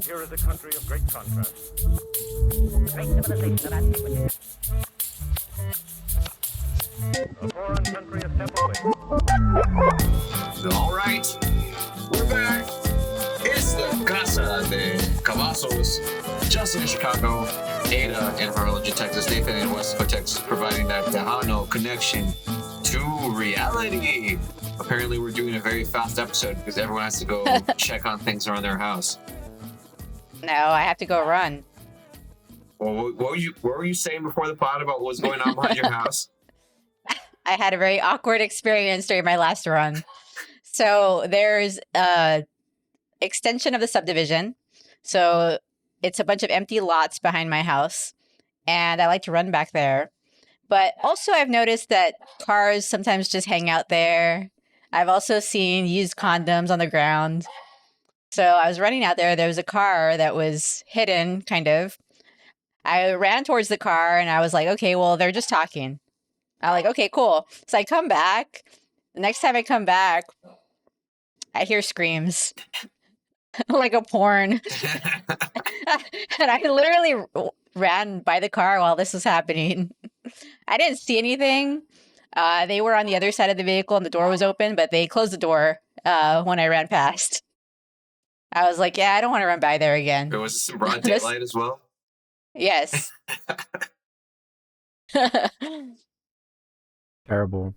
Here is a country of great contrast. Great civilization of antiquity. A foreign country a step away. All right, we're back. It's the Casa de Cavazos, just in Chicago, Ada in Harlingen, Texas, Nathan in Westport, Texas, providing that Tejano connection to reality. Apparently, we're doing a very fast episode because everyone has to go check on things around their house. No, I have to go run. Well, what were you saying before the pod about what was going on behind your house? I had a very awkward experience during my last run. So there's a extension of the subdivision. So it's a bunch of empty lots behind my house. And I like to run back there. But also I've noticed that cars sometimes just hang out there. I've also seen used condoms on the ground. So I was running out there. There was a car that was hidden, kind of. I ran towards the car and I was like, okay, well, they're just talking. I'm like, okay, cool. So I come back. The next time I come back, I hear screams like a porn. And I literally ran by the car while this was happening. I didn't see anything. They were on the other side of the vehicle and the door was open, but they closed the door when I ran past. I was like, yeah, I don't want to run by there again. There was some broad daylight as well. Yes. Terrible.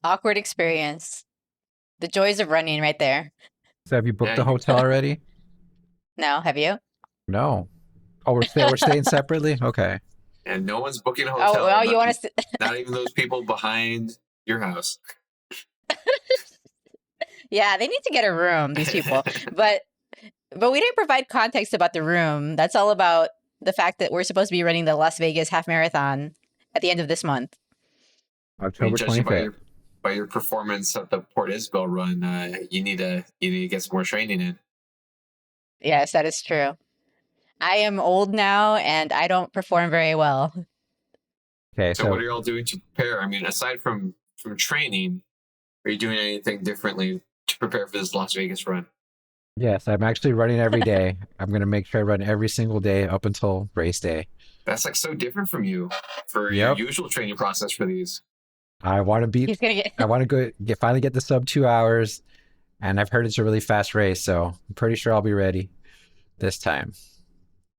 Awkward experience. The joys of running right there. So have you booked Yeah, the hotel already? No, have you? No. Oh, we're staying separately? Okay. And no one's booking a hotel. Oh, well, you want to... Not even those people behind your house. Yeah, they need to get a room, these people. But we didn't provide context about the room. That's all about the fact that we're supposed to be running the Las Vegas half marathon at the end of this month. October Judging 25th. by your performance at the Port Isabel run, you need to get some more training in. Yes, that is true. I am old now and I don't perform very well. Okay, So what are you all doing to prepare? I mean, aside from training, are you doing anything differently to prepare for this Las Vegas run? yes, I'm actually running every day. I'm going to make sure I run every single day up until race day. That's like so different from you for Yep. your usual training process for these. I want to beat. He's gonna get... I want to finally get the sub 2 hours, and I've heard it's a really fast race, so I'm pretty sure I'll be ready this time.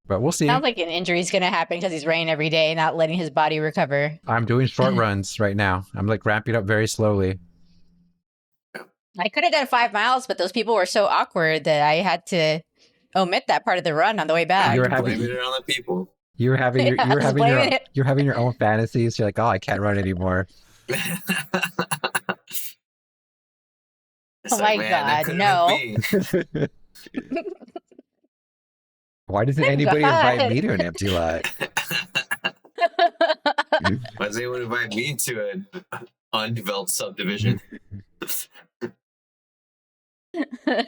But we'll see. Sounds like an injury is gonna happen because he's running every day, not letting his body recover. I'm doing short runs right now. I'm like ramping up very slowly. I could have done 5 miles, but those people were so awkward that I had to omit that part of the run on the way back. You're Blaming having it on the people. you're having your, Yeah, I you're was having your blaming it. you're having your own fantasies. You're like, oh, I can't run anymore. It's Oh my like, man, that God, couldn't no. have Why doesn't Thank anybody invite God. me to an empty lot? been. Why does anyone invite me to an undeveloped subdivision?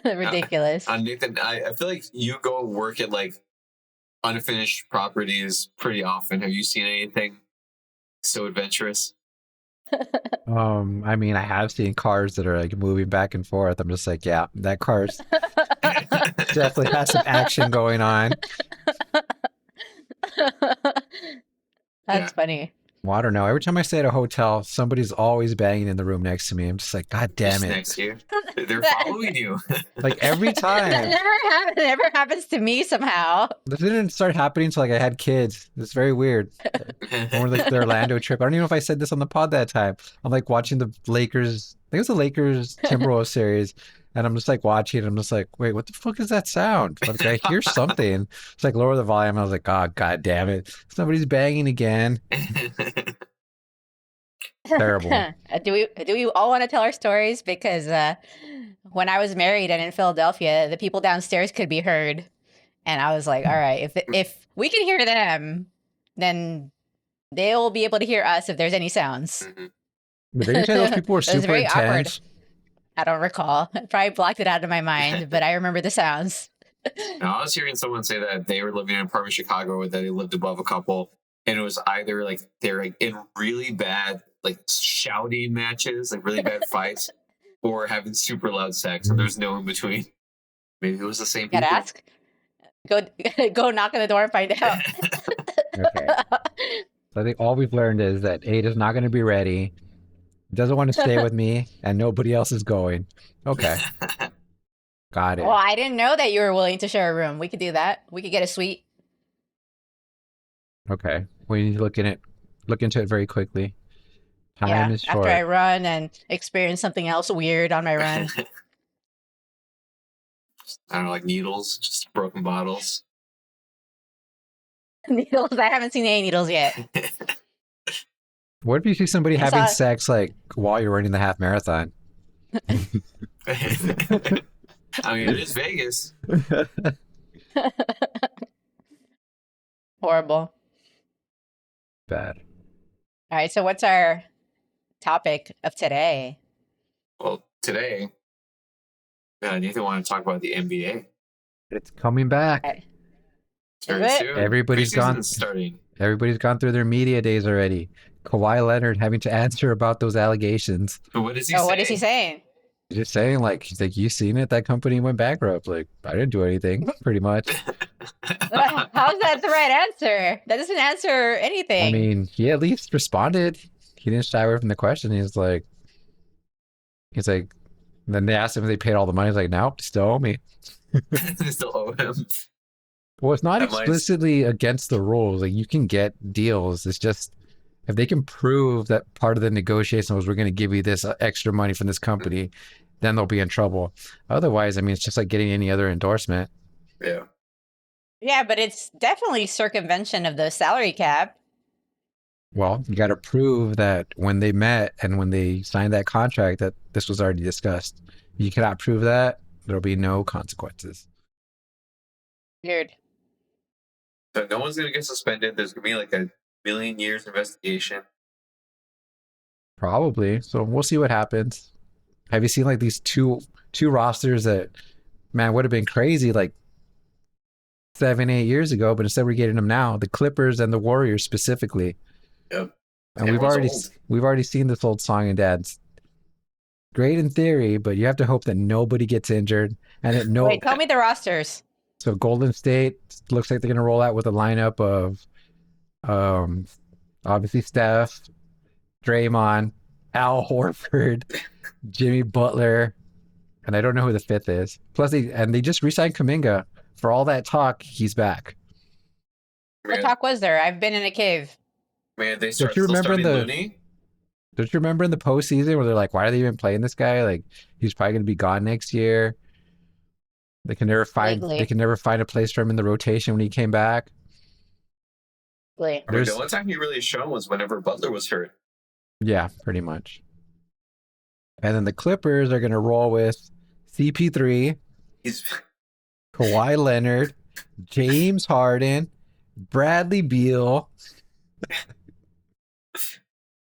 Ridiculous. Nathan, I feel like you go work at like unfinished properties pretty often. Have you seen anything so adventurous? I mean, I have seen cars that are like moving back and forth. I'm just like, yeah, that car's definitely has some action going on. That's funny. Well, I don't know. Every time I stay at a hotel, somebody's always banging in the room next to me. I'm just like, God damn Just it. next to you. They're following you. Like every That time. never happens to me somehow. This didn't start happening until like I had kids. It's very weird. Or like the Orlando trip. I don't even know if I said this on the pod that time. I'm like watching the Lakers, I think it was the Lakers Timberwolves series. And I'm just like watching. I'm just like, wait, what the fuck is that sound? Like, I hear something. It's like lower the volume. I was like, oh, God damn it. Somebody's banging again. Terrible. Do we all want to tell our stories? Because when I was married and in Philadelphia, the people downstairs could be heard, and I was like, all right, if we can hear them, then they'll be able to hear us if there's any sounds. But did you say those people were It was super very awkward. intense? I don't recall. I probably blocked it out of my mind, but I remember the sounds. Now, I was hearing someone say that they were living in an apartment in Chicago or that they lived above a couple, and it was either like they're like in really bad like shouting matches, like really bad fights, or having super loud sex, and there's no in between. Maybe it was the same Gotta people. ask. Go knock on the door and find out. Okay. So I think all we've learned is that Ada's not going to be ready, doesn't want to stay with me, and nobody else is going. Okay. Got it. Well, I didn't know that you were willing to share a room. We could do that. We could get a suite. Okay. We need to look into it very quickly. Time is short. After I run and experience something else weird on my run. I don't know, like needles, just broken bottles. Needles. I haven't seen any needles yet. What if you see somebody I having saw- sex like while you're running the half marathon? I mean, it is Vegas. Horrible. Bad. All right. So what's our topic of today? Well, today, Nathan wanted to talk about the NBA. It's coming back. It's very Is it? soon. Everybody's gone. Preseason's starting. Everybody's gone through their media days already. Kawhi Leonard having to answer about those allegations. But what is he Oh, saying? what is he saying? He's just saying, like, he's like, you seen it? That company went bankrupt. Like, I didn't do anything, pretty much. How's that the right answer? That doesn't answer anything. I mean, he at least responded. He didn't shy away from the question. He's like, then they asked him if they paid all the money. He's like, nope, still owe me. They still owe him. Well, it's not That might- explicitly against the rules. Like, you can get deals. It's just if they can prove that part of the negotiation was we're going to give you this extra money from this company, then they'll be in trouble. Otherwise, I mean, it's just like getting any other endorsement. Yeah. yeah, but it's definitely circumvention of the salary cap. Well, you got to prove that when they met and when they signed that contract that this was already discussed. You cannot prove that, there'll be no consequences. Weird. So no one's going to get suspended. There's going to be like a million years investigation. Probably. So we'll see what happens. Have you seen like these two rosters that, man, would have been crazy like 7-8 years ago, but instead we're getting them now, the Clippers and the Warriors specifically. Yep. And Everyone's we've already seen this old song and dance. Great in theory, but you have to hope that nobody gets injured and that Wait, tell me the rosters. So Golden State looks like they're going to roll out with a lineup of obviously Steph, Draymond, Al Horford, Jimmy Butler, and I don't know who the fifth is. Plus they just re-signed Kuminga. For all that talk, he's back. What Man, talk was there? I've been in a cave. man, they Don't start you still remember starting the- Looney. Don't you remember in the postseason where they're like, why are they even playing this guy? Like, he's probably going to be gone next year. They can never find a place for him in the rotation when he came back. I mean, There's- the only time he really shone was whenever Butler was hurt. Yeah, pretty much. And then the Clippers are going to roll with CP3, He's Kawhi Leonard, James Harden, Bradley Beal.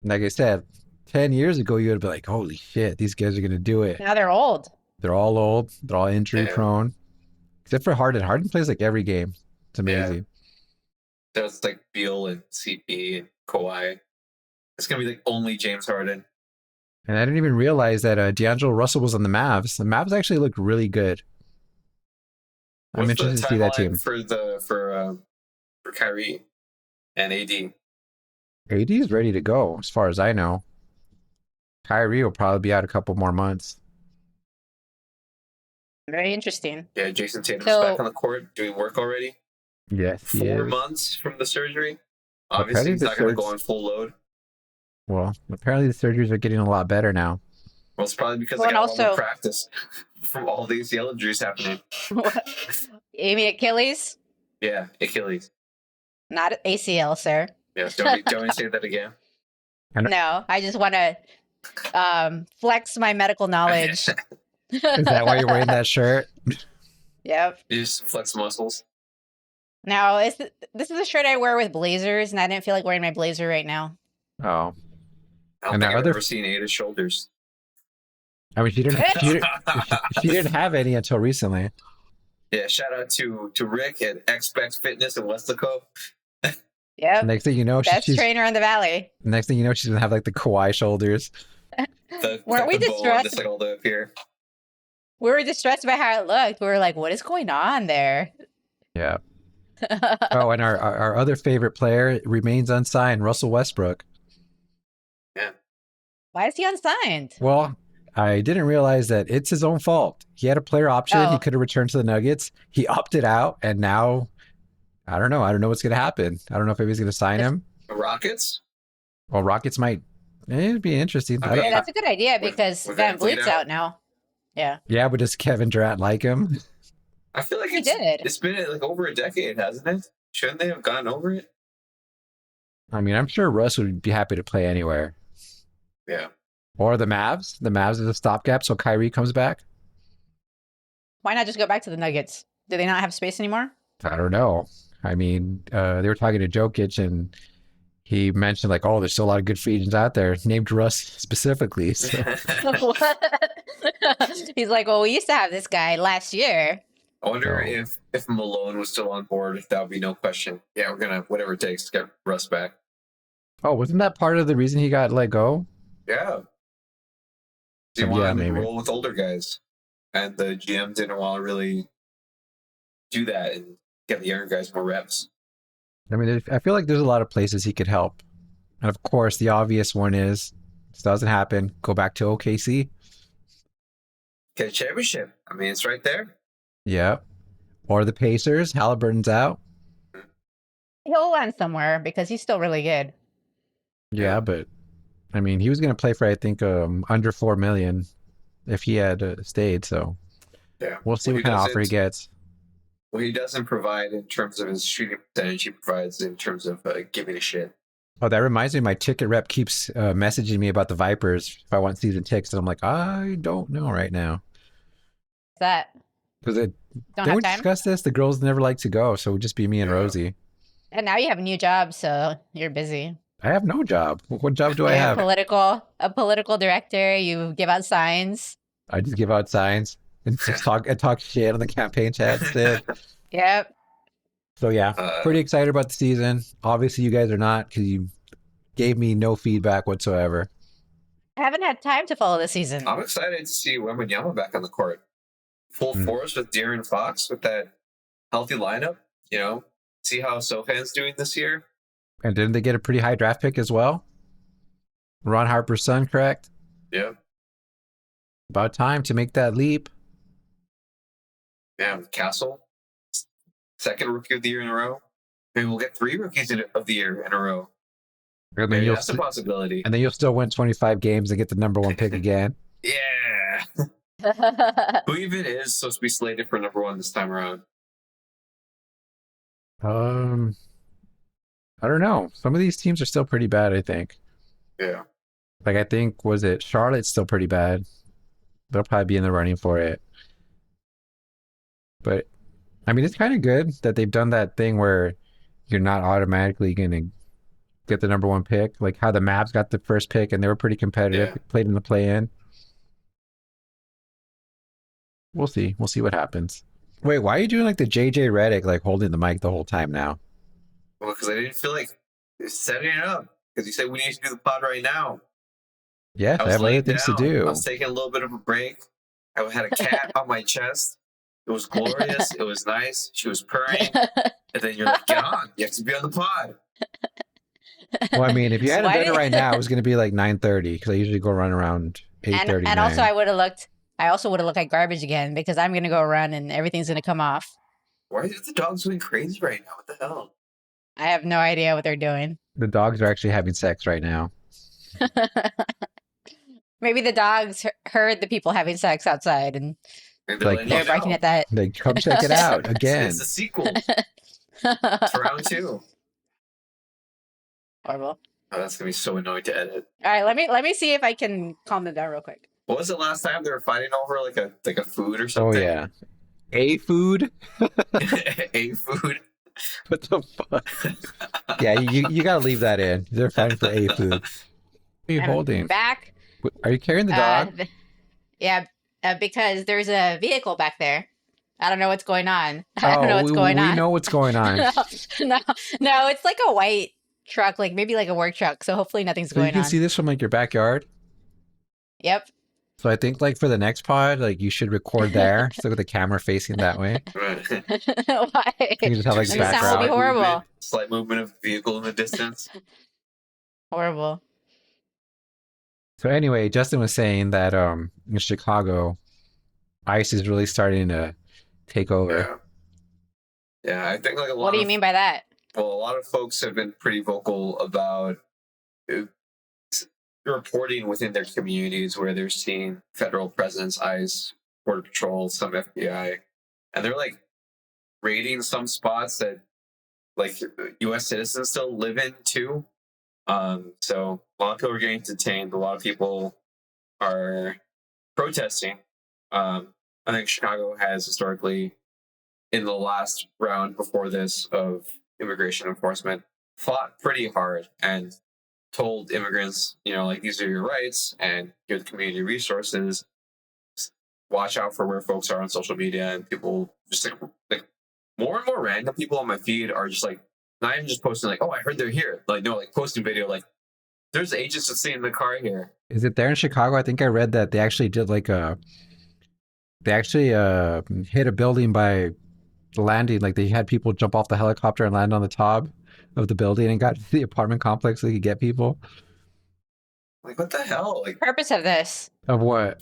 Like I said, 10 years ago, you would be like, holy shit, these guys are going to do it. Now they're old. They're all old. They're all injury Yeah. prone. Except for Harden. Harden plays like every game. It's amazing. there's like Beal and CP and Kawhi. It's gonna be like only James Harden. And I didn't even realize that D'Angelo Russell was on the Mavs. The Mavs actually looked really good. I'm What's the interested to see that timeline team. for Kyrie and AD? AD is ready to go, as far as I know. Kyrie will probably be out a couple more months. Very interesting. Yeah, Jason Tatum's So- back on the court doing work already. Yes, he 4 is. months from the surgery. Apparently Obviously, he's the not going to surg- go on full load. Well, apparently the surgeries are getting a lot better now. Well, it's probably because Well, they and got a lot more also- practice from all these ACL injuries happening. You mean Achilles? Yeah, Achilles. Not ACL, sir. Yeah, don't we say that again? No, I just want to flex my medical knowledge. Is that why you're wearing that shirt? Yep. You just flex muscles. Now, this is a shirt I wear with blazers, and I didn't feel like wearing my blazer right now. Oh, I don't And think the I've other- ever seen Ada's shoulders. I mean, she didn't have any until recently. Yeah, shout out to Rick at XBEX Fitness in Westlaco. Yep. Next thing you know, Best trainer in the valley. next thing you know, she's gonna have like the Kawhi shoulders. The, Weren't like we the bone distressed? that's like all the way up here. We were distressed by how it looked. We were like, what is going on there? Yeah. Oh, and our other favorite player remains unsigned, Russell Westbrook. Why is he unsigned? Well, I didn't realize that it's his own fault. He had a player option. He Oh. could have returned to the Nuggets. He opted out, and now I don't know. I don't know what's going to happen. I don't know if anybody's going to sign him. The Rockets? Well, Rockets might. It'd be interesting. I I don't- Yeah, that's a good idea With- because with Van Van Vliet Vliet's out now. Yeah. yeah, but does Kevin Durant like him? I feel like He did. it's been like over a decade, hasn't it? Shouldn't they have gone over it? I mean, I'm sure Russ would be happy to play anywhere. Yeah. Or the Mavs. The Mavs is a stopgap, so Kyrie comes back. Why not just go back to the Nuggets? Do they not have space anymore? I don't know. I mean, they were talking to Jokic, and he mentioned like, "Oh, there's still a lot of good free agents out there." Named Russ specifically. So. What? He's like, well, we used to have this guy last year. I wonder No. if Malone was still on board, if that would be no question. Yeah, we're gonna whatever it takes to get Russ back. Oh, wasn't that part of the reason he got let go? Yeah. They Yeah, wanted to maybe. roll with older guys. And the GM didn't want to really do that and get the younger guys more reps. I mean, I feel like there's a lot of places he could help, and of course, the obvious one is this doesn't happen. Go back to OKC. Get a championship. I mean, it's right there. Yeah, or the Pacers. Halliburton's out. He'll land somewhere because he's still really good. Yeah, but I mean, he was going to play for I think under $4 million if he had stayed. So Yeah. we'll see Well, what kind of offer he doesn't- gets. Well, he doesn't provide in terms of his shooting percentage. He provides in terms of giving a shit. Oh, that reminds me. My ticket rep keeps messaging me about the Vipers if I want season tickets, and I'm like, I don't know right now That because it. don't Didn't have we time. discuss this? The girls never like to go, so it would just be me and Yeah. Rosie. And now you have a new job, so you're busy. I have no job. What job do I You're have? a political director. You give out signs. I just give out signs and just talk shit on the campaign chat. That's it. Yep. So yeah, pretty excited about the season. Obviously, you guys are not because you gave me no feedback whatsoever. I haven't had time to follow the season. I'm excited to see Wembanyama back on the court. Full force with De'Aaron Fox with that healthy lineup. You know, see how Sohan's doing this year. And didn't they get a pretty high draft pick as well? Ron Harper's son, correct? Yeah. About time to make that leap. Yeah, Castle. Second rookie of the year in a row. Maybe we'll get 3 rookies of the year in a row. And then, Maybe you'll that's a possibility. and then you'll still win 25 games and get the number 1 pick again. Yeah. Who even is supposed to be slated for number 1 this time around? I don't know. Some of these teams are still pretty bad, I think. Yeah. Like I think was it Charlotte's still pretty bad. They'll probably be in the running for it. But I mean, it's kind of good that they've done that thing where you're not automatically going to get the number 1 pick. Like how the Mavs got the first pick and they were pretty competitive, Yeah. played in the play-in. We'll see. We'll see what happens. Wait, why are you doing like the JJ Redick, like holding the mic the whole time now? Well, because I didn't feel like setting it up. Because you said we need to do the pod right now. Yes, I was have other laying things to down. I do. was taking a little bit of a break. I had a cat on my chest. It was glorious. It was nice. She was purring. And then you're like, get on. You have to be on the pod. Well, I mean, if you So hadn't why done it did- right now, it was going to be like 9:30 because I usually go run around 8:30. and also I also would have looked like garbage again because I'm gonna go run and everything's gonna come off. Why is the dogs going crazy right now? What the hell? I have no idea what they're doing. The dogs are actually having sex right now. Maybe the dogs heard the people having sex outside and And Like- letting they're you barking know. at that. Like, come check it out again. It's the sequel to round 2. Horrible. Oh, that's gonna be so annoying to edit. All right, let me see if I can calm them down real quick. What was the last time they were fighting over like a food or Oh something? yeah, a food. A food. What the fuck? Yeah, you gotta leave that in. They're fighting for a food. What are you I'm holding? back. Are you carrying the dog? Yeah, because there's a vehicle back there. I don't know what's going on. I don't know what's going we on. know what's going on. no, it's like a white truck, like maybe like a work truck. So hopefully nothing's So you going can on. see this from like your backyard. Yep. So I think like for the next pod, like you should record there, so with the camera facing that way. Right. Why? You can just have like That sound would be background. horrible. Slight movement of the vehicle in the distance. Horrible. So anyway, Justin was saying that in Chicago, ICE is really starting to take over. Yeah, I think like a lot What do you of, mean by that? well, a lot of folks have been pretty vocal about reporting within their communities where they're seeing federal presence, ICE, Border Patrol, some FBI, and they're like raiding some spots that like U.S. citizens still live in too. So a lot of people are getting detained. A lot of people are protesting. I think Chicago has historically, in the last round before this of immigration enforcement, fought pretty hard and told immigrants, you know, like these are your rights and give the community resources. Watch out for where folks are on social media, and people just like more and more random people on my feed are just like not even just posting like, oh, I heard they're here. Like no, like posting video like there's agents that's in the car here. Is it there in Chicago? I think I read that they actually did like they actually hit a building by landing. Like they had people jump off the helicopter and land on the top of the building and got to the apartment complex so they could get people. Like what the hell? Like Purpose of this? Of what?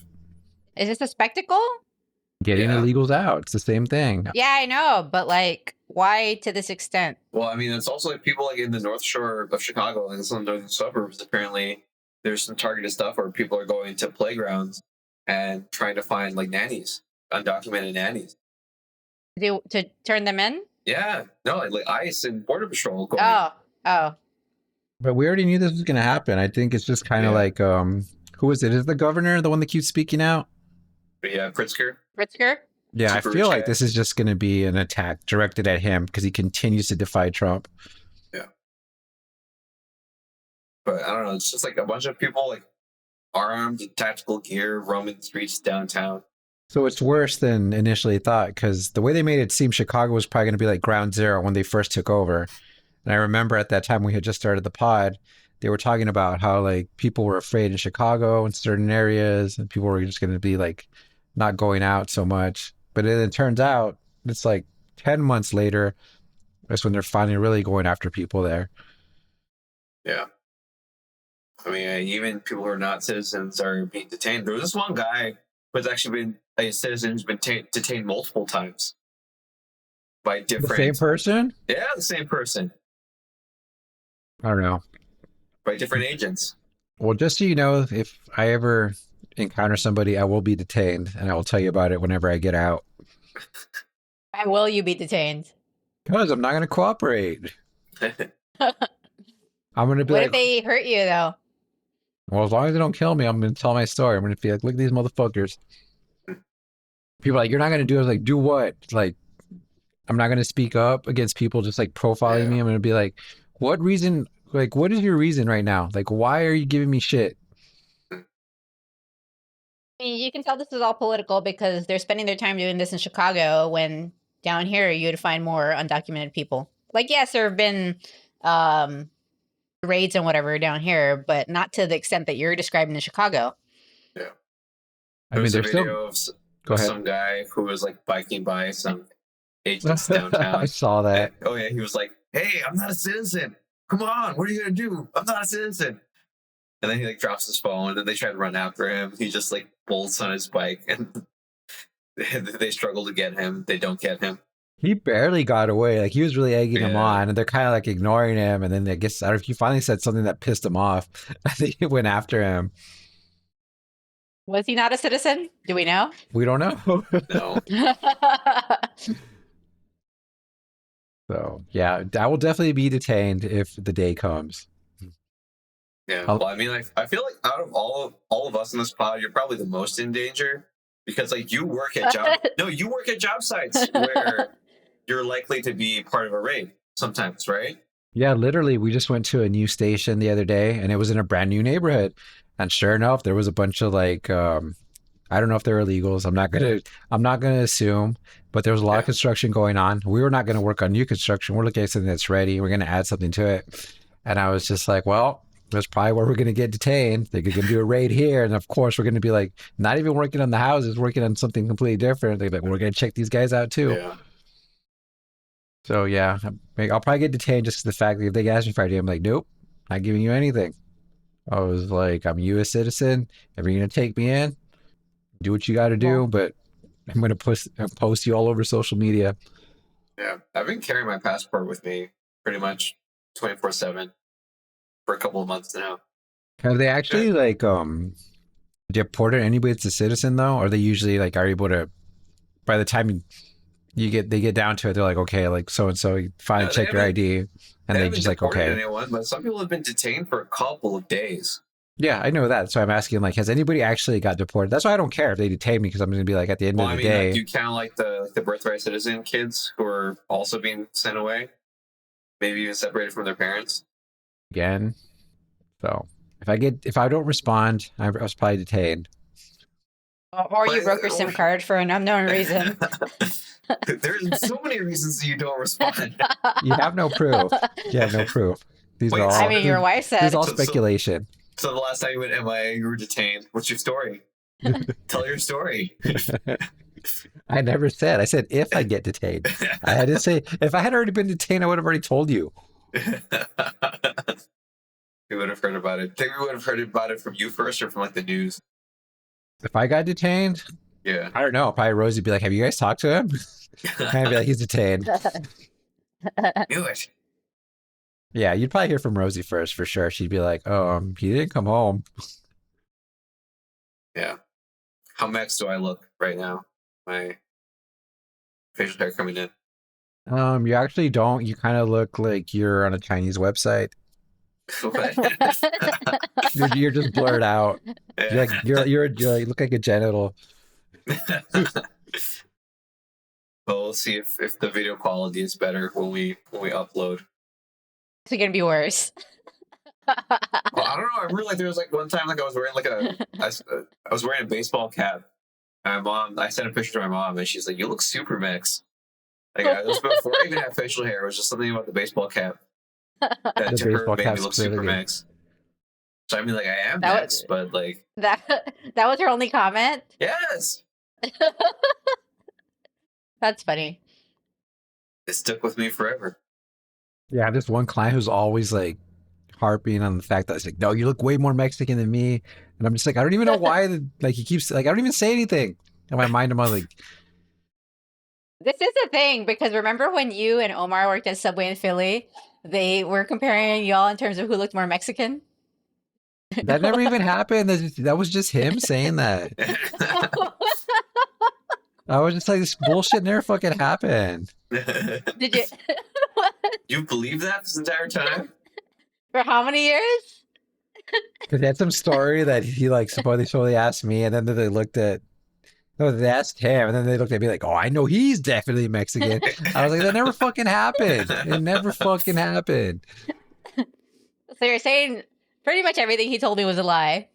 Is this a spectacle? Getting Yeah. illegals out. It's the same thing. Yeah, I know, but like, why to this extent? well, I mean, it's also like people like in the North Shore of Chicago and some northern suburbs. Apparently, there's some targeted stuff where people are going to playgrounds and trying to find like nannies, undocumented nannies. To turn them in? Yeah, no, like ICE and Border Patrol going. Oh. But we already knew this was going to happen. I think it's just kind of Yeah. like, who is it? Is the governor the one that keeps speaking out? But yeah, Pritzker. Pritzker? Yeah, I Super feel like chat. this is just going to be an attack directed at him because he continues to defy Trump. But I don't know. It's just like a bunch of people like armed, in tactical gear, roaming the streets downtown. So it's worse than initially thought because the way they made it seem Chicago was probably going to be like ground zero when they first took over. And I remember at that time we had just started the pod, they were talking about how like people were afraid in Chicago in certain areas and people were just going to be like not going out so much. But then it turns out it's like 10 months later, that's when they're finally really going after people there. Yeah. I mean, even people who are not citizens are being detained. There was this one guy who has actually been a citizen who's been detained multiple times by The different. same person? Yeah, the same person I don't know. by different agents. Well, just so you know, if I ever encounter somebody, I will be detained and I will tell you about it whenever I get out. Why will you be detained? Because I'm not going to cooperate. I'm going to be What like, if they hurt you though? well, as long as they don't kill me, I'm going to tell my story. I'm going to be like, look at these motherfuckers. People are like, you're not going to do it. I was like, do what? Like, I'm not going to speak up against people just like profiling Yeah. me. I'm going to be like, what reason? Like, what is your reason right now? Like, why are you giving me shit? I mean, you can tell this is all political because they're spending their time doing this in Chicago when down here you'd find more undocumented people. Like, yes, there have been raids and whatever down here, but not to the extent that you're describing in Chicago. I mean, There's a they're still. video of Go ahead. some guy who was like biking by some agents I downtown. saw that. Oh yeah, he was like, "Hey, I'm not a citizen. Come on, what are you gonna do? I'm not a citizen." And then he like drops his phone, and then they try to run after him. He just like bolts on his bike, and they struggle to get him. They don't get him. He barely got away. Like he was really egging him Yeah. on, and they're kind of like ignoring him. And then I guess I don't know if he finally said something that pissed him off. I think he went after him. Was he not a citizen? Do we know? We don't know. No, So yeah, I will definitely be detained if the day comes. yeah. I'll- Well, I mean, like, I feel like out of all of us in this pod, you're probably the most in danger because like you work at you work at job sites where you're likely to be part of a raid sometimes, right? Yeah, literally, we just went to a new station the other day, and it was in a brand new neighborhood. And sure enough, there was a bunch of like, I don't know if they're illegals. I'm not gonna assume, but there was a lot of Yeah. construction going on. We were not gonna work on new construction. We're looking at something that's ready. We're gonna add something to it. And I was just like, well, That's probably where we're going to get detained. They're going to do a raid here. And of course, we're going to be like, not even working on the houses, working on something completely different. They're like, we're going to check these guys out too. Yeah. So yeah, I'll probably get detained just 'cause the fact that if they ask me for ID, I'm like, nope, not giving you anything. I was like, I'm a U.S. citizen. If you're going to take me in, do what you got to do. But I'm going to post you all over social media. Yeah. I've been carrying my passport with me pretty much 24/7 for a couple of months now. Have they actually like deported anybody that's a citizen though? Or are they usually like are able to, by the time they get down to it, they're like, okay, like so and so, fine, No, check your ID, and they haven't just like, deported okay, anyone, but some people have been detained for a couple of days. yeah, I know that. So I'm asking, like, has anybody actually got deported? That's why I don't care if they detain me because I'm going to be like, at the end Well, of I the mean, day, like, do you count like the birthright citizen kids who are also being sent away, maybe even separated from their parents? again. So if I don't respond, I was probably detained. Or you broke your SIM card for an unknown reason. There's so many reasons that you don't respond. You have no proof. You have no proof. These Wait, are all. I mean, your wife These said. are all So- speculation. So the last time you went MIA, you were detained. What's your story? Tell your story. I never said. I said if I get detained. I had to say if I had already been detained, I would have already told you. We would have heard about it. Think we would have heard about it from you first or from like the news? If I got detained, Yeah. I don't know. Probably Rosie would be like, "Have you guys talked to him?" I'd be like, "He's detained." Knew it. Yeah, you'd probably hear from Rosie first for sure. She'd be like, "Oh, he didn't come home." Yeah. How max do I look right now? My facial hair coming in. You actually don't. You kind of look like you're on a Chinese website. What? You're just blurred out. You're like you're you look like a genital. Well, we'll see if the video quality is better when we upload. It's going to be worse. Well, I don't know. I remember like there was like one time like I was wearing like I was wearing a baseball cap. And my mom, I sent a picture to my mom, and she's like, "You look super mix." Like it was before I even had facial hair. It was just something about the baseball cap that The to her baseball made me cap's look clearly super good. mix. So I mean, like I am That mix, was- but like That was her only comment? yes, That's funny. it stuck with me forever. Yeah, this one client who's always like harping on the fact that it's like, no, you look way more Mexican than me, and I'm just like, I don't even know why. Like he keeps like, I don't even say anything. In my mind, I'm like, This is a thing because remember when you and Omar worked at Subway in Philly? They were comparing y'all in terms of who looked more Mexican. that never even happened. That was just him saying that. I was just like, this bullshit never fucking happened. Did you? You believe that this entire time? For how many years? Because he had some story that he like supposedly asked me, and then they looked at. No, they asked him, and then they looked at me like, "Oh, I know he's definitely Mexican." I was like, "That never fucking happened. It never fucking happened." So you're saying pretty much everything he told me was a lie.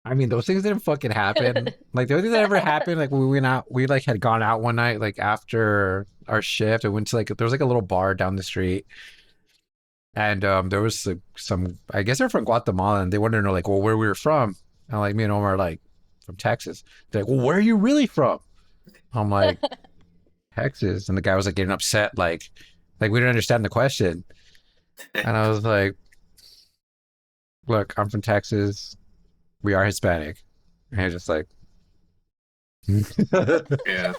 I mean, those things didn't fucking happen. Like the only thing that ever happened, like when we went out, we like had gone out one night, like after our shift, and went to like there was like a little bar down the street, and there was like, some, I guess they're from Guatemala, and they wanted to know like, well, where we were from, and like me and Omar are like from Texas. They're like, well, where are you really from? I'm like, Texas, and the guy was like getting upset, like we didn't understand the question, and I was like, look, I'm from Texas. We are Hispanic. And he was just like, Yeah.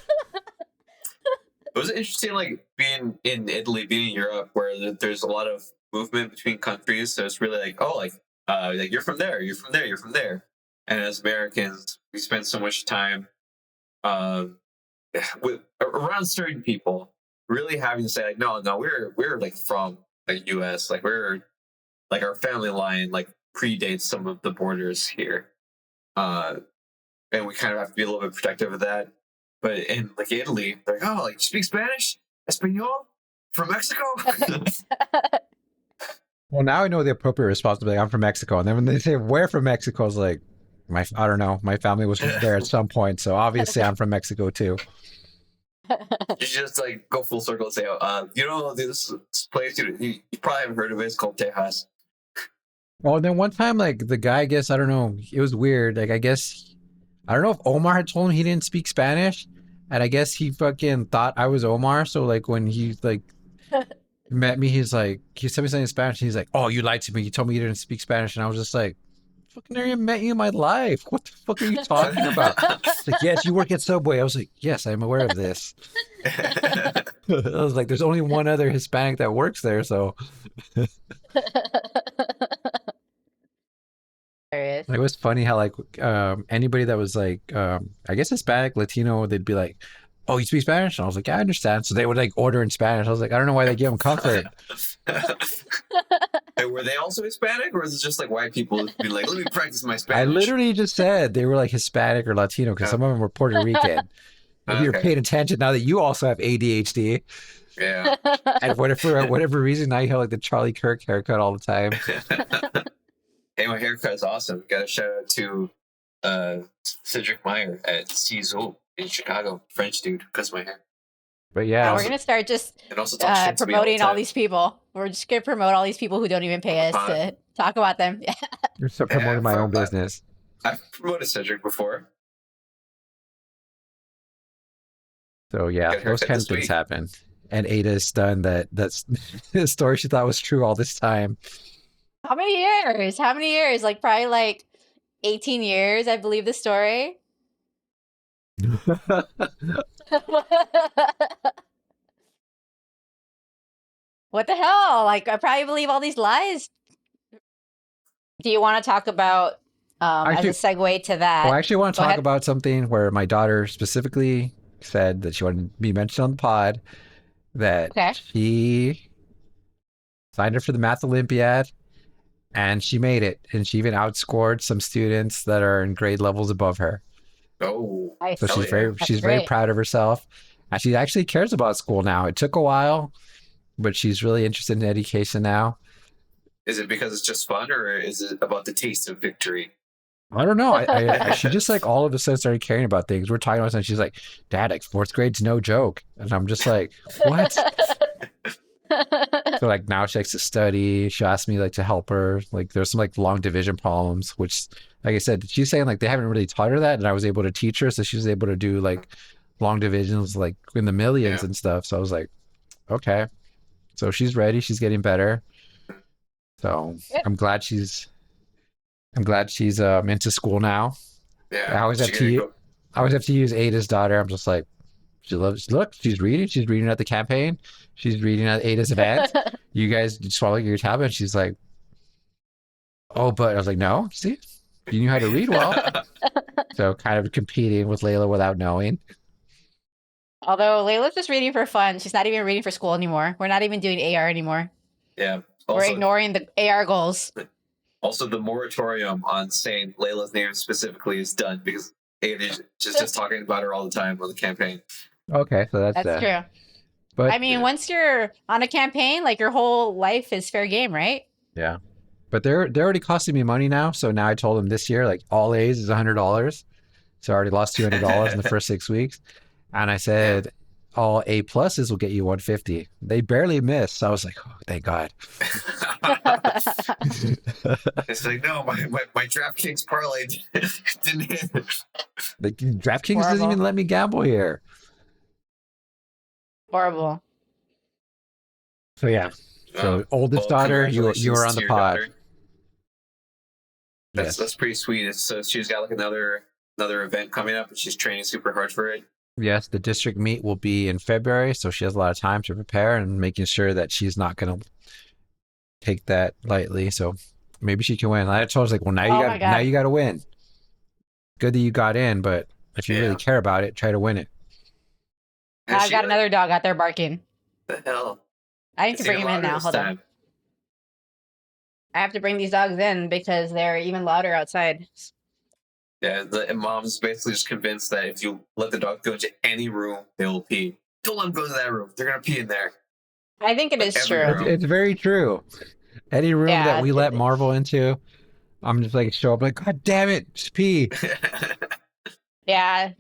It was interesting, like being in Italy, being in Europe, where there's a lot of movement between countries. So it's really like, oh, like you're from there, you're from there, you're from there. And as Americans, we spend so much time with around certain people, really having to say like, no, we're like from the U.S. Like we're like our family line like predates some of the borders here. And we kind of have to be a little bit protective of that. But in like Italy, they're like, oh, like you speak Spanish? Espanol? From Mexico? well, now I know the appropriate response to be like, I'm from Mexico. And then when they say, where from Mexico? It's like, I don't know. My family was from there at some point. So obviously I'm from Mexico too. You just like go full circle and say, you know, this place, you probably haven't heard of it. It's called Tejas. Oh, and then one time, like the guy, I guess I don't know, it was weird. Like I guess I don't know if Omar had told him he didn't speak Spanish, and I guess he fucking thought I was Omar. So like when he like met me, he's like he said me something in Spanish. And he's like, "Oh, you lied to me. You told me you didn't speak Spanish," and I was just like, "Fucking never even met you in my life. What the fuck are you talking about?" It's like, "Yes, you work at Subway." I was like, "Yes, I'm aware of this." I was like, "There's only one other Hispanic that works there, so." Hilarious. It was funny how like anybody that was like I guess Hispanic, Latino, they'd be like, "Oh, you speak Spanish?" And I was like, "Yeah, I understand." So they would like order in Spanish. I was like, I don't know why they give them comfort. And were they also Hispanic, or is it just like white people who'd be like, "Let me practice my I Spanish"? literally just said they were like Hispanic or Latino because some of them were Puerto Rican. If you're Okay. paying attention now that you also have ADHD Yeah. and whatever reason now you have like the Charlie Kirk haircut all the time. Hey, my haircut is awesome. Got a shout out to Cedric Meyer at Cizo in Chicago, French dude, cuts my hair. But Yeah, yeah, we're gonna start just And also talks shit to me all the promoting all time. these people. We're just gonna promote all these people who don't even pay us to talk about them. I'm still promoting my own for- business. I've promoted Cedric before. So yeah, Got a those haircut kind of this things week. happen. And Ada is stunned that's the story she thought was true all this time. How many years? How many years? Like probably like 18 years, I believe the story. What the hell? Like I probably believe all these lies. Do you want to talk about Actually- as a segue to that? Well, I actually want to Go talk ahead. about something where my daughter specifically said that she wanted to be mentioned on the pod, that Okay. she signed up for the Math Olympiad and she made it. And she even outscored some students that are in grade levels above her. Oh, Nice. So Hell she's yeah. very great. proud of herself. And she actually cares about school now. It took a while, but she's really interested in education now. is it because it's just fun, or is it about the taste of victory? I don't know. She just like all of a sudden started caring about things. We're talking about something. She's like, "Dad, like fourth grade's no joke," and I'm just like, "What?" So like now she likes to study. She asked me like to help her. Like there's some like long division problems, which, like I said, she's saying like they haven't really taught her that, and I was able to teach her, so she was able to do like long divisions like in the millions Yeah. and stuff. So I was like, okay. So she's ready. She's getting better. So Good. I'm glad she's into school now. Yeah. I always have She to gonna u- go- I always have to use Ada's daughter. I'm just like, she loves. Look, she's reading. She's reading at the campaign. She's reading at Ada's event. You guys just swallow your tablet. And she's like, "Oh, but," I was like, "No, see, you knew how to read well." So kind of competing with Layla without knowing. Although Layla's just reading for fun. She's not even reading for school anymore. We're not even doing AR anymore. Yeah. We're Also, ignoring the AR goals. also, the moratorium on saying Layla's name specifically is done because Ada just talking about her all the time on the campaign. Okay, so that's That's true. But I mean, Yeah. once you're on a campaign, like your whole life is fair game, right? yeah, but they're already costing me money now. So now I told them this year, like all A's is $100. So I already lost $200 in the first 6 weeks, and I said all A pluses will get you 150. They barely missed. So I was like, oh, thank God. It's like, no, my DraftKings parlay didn't hit. Like DraftKings doesn't Horrible. even let me gamble here. Horrible. So yeah. So oldest Well, daughter, you congratulations were on to the your pod. daughter. That's Yes. that's pretty sweet. So she's got like another event coming up, and she's training super hard for it. Yes, the district meet will be in February, so she has a lot of time to prepare and making sure that she's not going to take that lightly. So maybe she can win. I told her like, well, Oh my God. now you got to win. Good that you got in, but if you Yeah. really care about it, try to win it. And I've she, got like, another dog out there barking. the hell. I need to It's bring even him in louder now. this Hold on. time. I have to bring these dogs in because they're even louder outside. Yeah, the mom's basically just convinced that if you let the dog go into any room, they will pee. Don't let them go to that room. They're gonna pee in there. I think it is Every true. room. It's very true. Any room Yeah, that we let Marvel into, I'm just like show up like, God damn it, just pee. Yeah.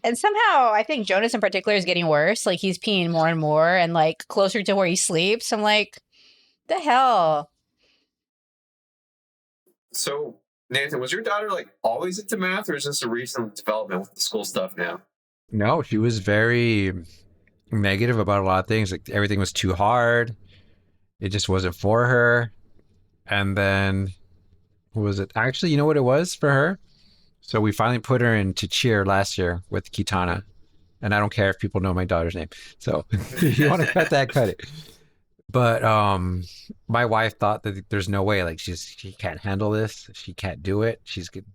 And somehow I think Jonas in particular is getting worse. Like he's peeing more and more and like closer to where he sleeps. I'm like, the hell? So, Nathan, was your daughter like always into math, or is this a recent development with the school stuff now? No, she was very negative about a lot of things. Like everything was too hard. It just wasn't for her. And then what was it? Actually, you know what it was for her? So we finally put her into cheer last year with Kitana. And I don't care if people know my daughter's name. So if you want to cut that, cut it. But my wife thought that there's no way, like she can't handle this. She can't do it.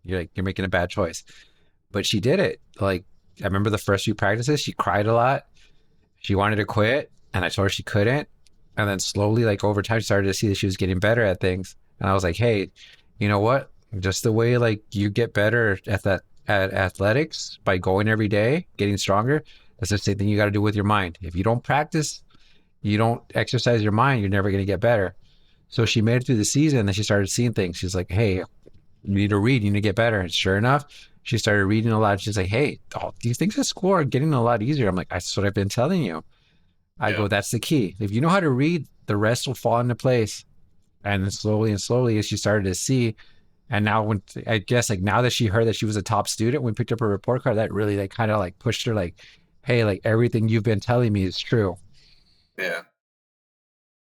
You're making a bad choice. But she did it. Like I remember the first few practices, she cried a lot. She wanted to quit, and I told her she couldn't. And then slowly, like over time, she started to see that she was getting better at things. And I was like, hey, you know what? Just the way like you get better at athletics by going every day, getting stronger. That's the same thing you got to do with your mind. If you don't practice, you don't exercise your mind, you're never going to get better. So she made it through the season, and then she started seeing things. She's like, hey, you need to read, you need to get better. And sure enough, she started reading a lot. She's like, hey, these things at school are getting a lot easier. I'm like, that's what I've been telling you. I go, that's the key. If you know how to read, the rest will fall into place. And then slowly and slowly, as she started to see, and now when I guess like now that she heard that she was a top student, when we picked up her report card, that really like kind of like pushed her like, hey, like everything you've been telling me is true. Yeah.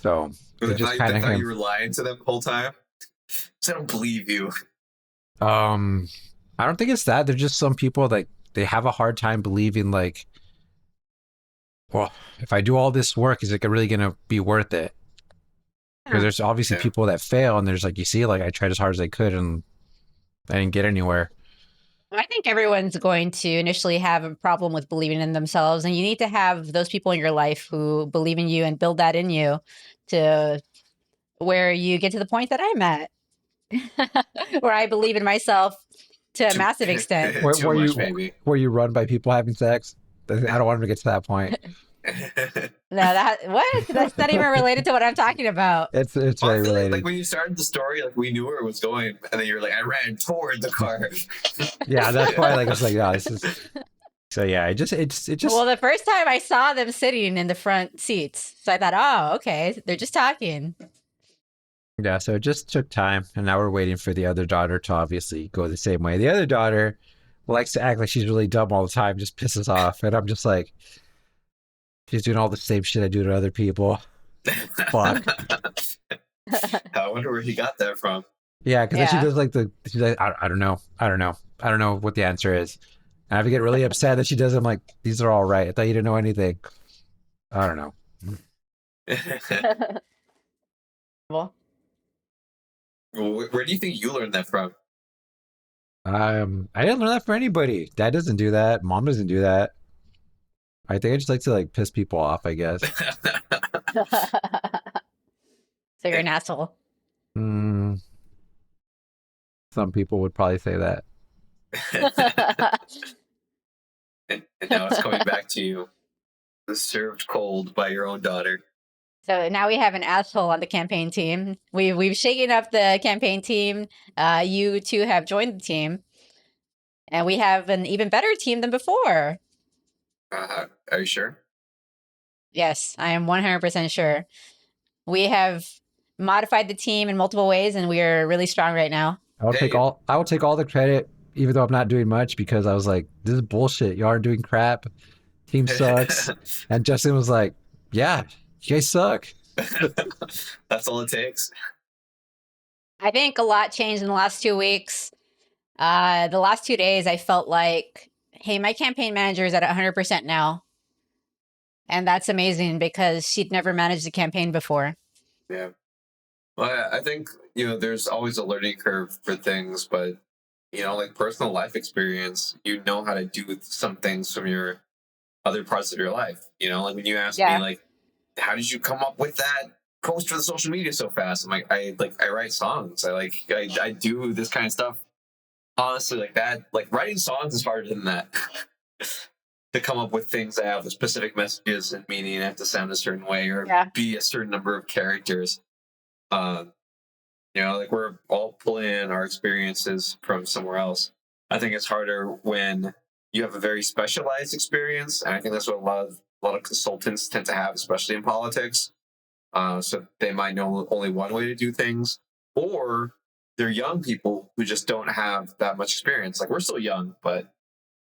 So They it just thought kind of you were lying to them the whole time. So I don't believe you. I don't think it's that. There's just some people like they have a hard time believing like, well, if I do all this work, is it really gonna be worth it? Because there's obviously people that fail, and there's like you see, like I tried as hard as I could, and I didn't get anywhere. I think everyone's going to initially have a problem with believing in themselves, and you need to have those people in your life who believe in you and build that in you to where you get to the point that I'm at, where I believe in myself to a massive extent. Were you run by people having sex? I don't want them to get to that point. No, that's not even related to what I'm talking about. It's very related. Like when you started the story, like we knew where it was going, and then you're like, I ran toward the car. Yeah, that's why. Like I was like, no, this is. So yeah, it just. Well, the first time I saw them sitting in the front seats, so I thought, oh, okay, they're just talking. Yeah, so it just took time, and now we're waiting for the other daughter to obviously go the same way. The other daughter likes to act like she's really dumb all the time, just pisses off, and I'm just like. She's doing all the same shit I do to other people. Fuck. I wonder where he got that from. Yeah, because then she does like she's like, I don't know what the answer is. And I get really upset that she does. I'm like, these are all right. I thought you didn't know anything. I don't know. Well, where do you think you learned that from? I didn't learn that from anybody. Dad doesn't do that. Mom doesn't do that. I think I just like to like piss people off, I guess. So you're an asshole. Some people would probably say that. and now it's coming back to you. Served cold by your own daughter. So now we have an asshole on the campaign team. We've shaken up the campaign team. You two have joined the team. And we have an even better team than before. Are you sure? Yes, I am 100% sure. We have modified the team in multiple ways, and we are really strong right now. I will take all the credit, even though I'm not doing much, because I was like, this is bullshit. You aren't doing crap. Team sucks. And Justin was like, yeah, you guys suck. That's all it takes. I think a lot changed in the last 2 weeks. The last 2 days, I felt like, hey, my campaign manager is at 100% now. And that's amazing because she'd never managed a campaign before. Yeah. Well, I think, there's always a learning curve for things, but, like personal life experience, you know how to do some things from your other parts of your life. Like when you asked me, like, how did you come up with that post for the social media so fast? I'm like, I write songs. I do this kind of stuff. Honestly, like that, like writing songs is harder than that. To come up with things that have specific messages and meaning and have to sound a certain way or be a certain number of characters. Like we're all pulling in our experiences from somewhere else. I think it's harder when you have a very specialized experience, and I think that's what a lot of consultants tend to have, especially in politics. So they might know only one way to do things, or they're young people who just don't have that much experience. Like we're still young, but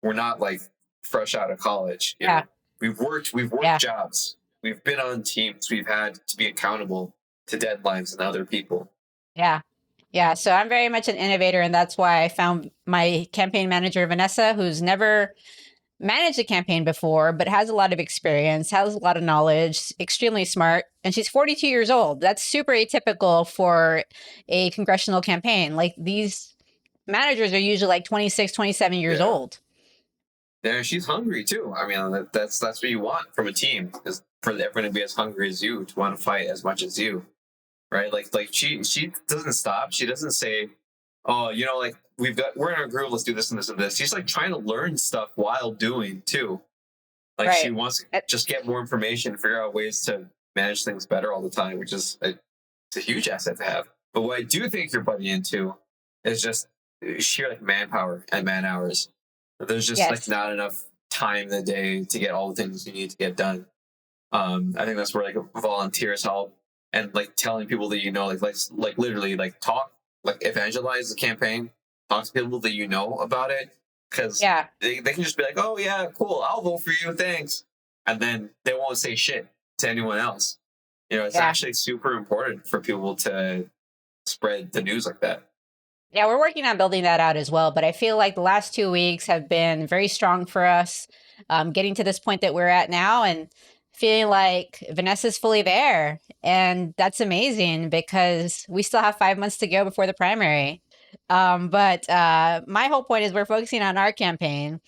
we're not like fresh out of college. You Yeah. know? We've worked Yeah. jobs. We've been on teams. We've had to be accountable to deadlines and other people. Yeah. Yeah. So I'm very much an innovator. And that's why I found my campaign manager, Vanessa, who's never managed a campaign before, but has a lot of experience, has a lot of knowledge, extremely smart. And she's 42 years old. That's super atypical for a congressional campaign. Like these managers are usually like 26, 27 years Yeah. old. Yeah, she's hungry too. I mean, that's what you want from a team, is for everyone to be as hungry as you, to want to fight as much as you, right? Like she doesn't stop. She doesn't say, "Oh, you know, like we're in our group. Let's do this and this and this." She's like trying to learn stuff while doing too. Like she Right. wants to just get more information, figure out ways to manage things better all the time, which is it's a huge asset to have. But what I do think you're butting into is just sheer like manpower and man hours. There's just Yes. like not enough time in the day to get all the things you need to get done. I think that's where like volunteers help, and like telling people that you know, like literally like talk, like evangelize the campaign, talk to people that you know about it, because Yeah. they can just be like, "Oh yeah, cool, I'll vote for you, thanks," and then they won't say shit to anyone else. You know, it's Yeah. actually super important for people to spread the news like that. Yeah, we're working on building that out as well. But I feel like the last 2 weeks have been very strong for us, getting to this point that we're at now and feeling like Vanessa's fully there. And that's amazing because we still have 5 months to go before the primary. But my whole point is we're focusing on our campaign.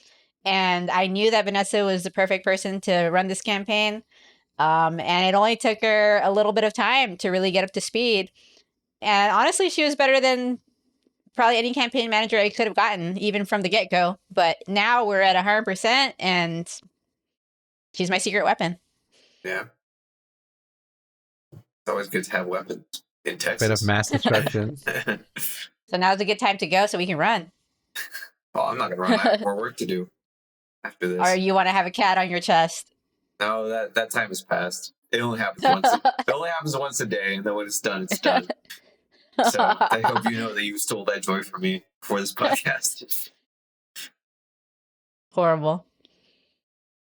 And I knew that Vanessa was the perfect person to run this campaign. And it only took her a little bit of time to really get up to speed. And honestly, she was better than probably any campaign manager I could have gotten, even from the get-go. But now we're at 100%, and she's my secret weapon. Yeah, it's always good to have weapons in Bit of Texas. mass destruction. So now's a good time to go so we can run. Oh, I'm not gonna run. I have more work to do after this. Or you want to have a cat on your chest. No, that time has passed. It only happens once. It only happens once a day, and then when it's done, it's done. So I hope you know that you stole that joy from me for this podcast. Horrible.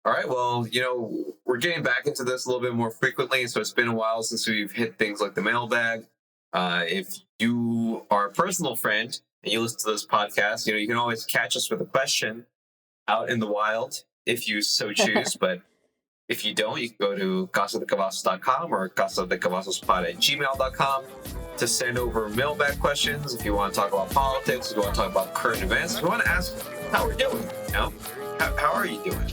All right, well, you know, we're getting back into this a little bit more frequently, so it's been a while since we've hit things like the mailbag. If you are a personal friend and you listen to this podcast, you know, you can always catch us with a question out in the wild if you so choose. But if you don't, you can go to casadecavazos.com or casadecavazospod@gmail.com to send over mailbag questions. If you want to talk about politics, if you want to talk about current events, if you want to ask how we're doing, you know, how are you doing?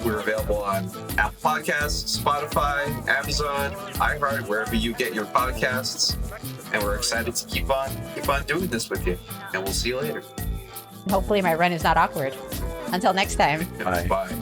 We're available on Apple Podcasts, Spotify, Amazon, iHeart, wherever you get your podcasts. And we're excited to keep on doing this with you. And we'll see you later. Hopefully my run is not awkward. Until next time. Bye. Bye.